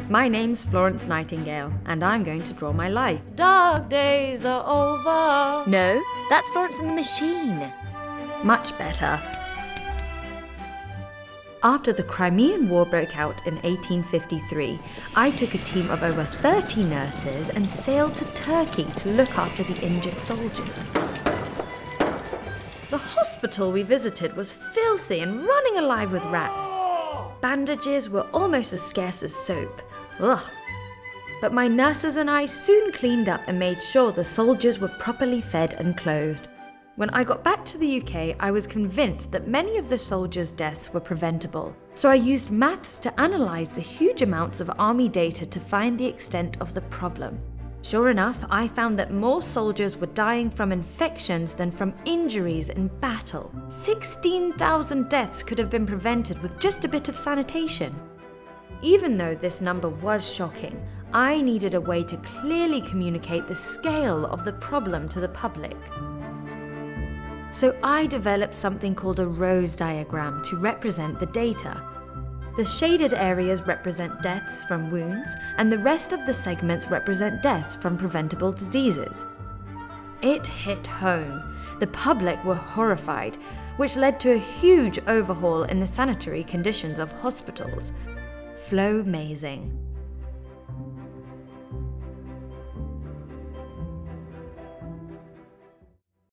My name's Florence Nightingale, and I'm going to draw my life. Dark days are over. No, that's Florence and the Machine. Much better. After the Crimean War broke out in 1853, I took a team of over 30 nurses and sailed to Turkey to look after the injured soldiers. The hospital we visited was filthy and running alive with rats. Bandages were almost as scarce as soap. Ugh. But my nurses and I soon cleaned up and made sure the soldiers were properly fed and clothed. When I got back to the UK, I was convinced that many of the soldiers' deaths were preventable. So I used maths to analyse the huge amounts of army data to find the extent of the problem. Sure enough, I found that more soldiers were dying from infections than from injuries in battle. 16,000 deaths could have been prevented with just a bit of sanitation. Even though this number was shocking, I needed a way to clearly communicate the scale of the problem to the public. So I developed something called a rose diagram to represent the data. The shaded areas represent deaths from wounds, and the rest of the segments represent deaths from preventable diseases. It hit home. The public were horrified, which led to a huge overhaul in the sanitary conditions of hospitals. Flow-mazing.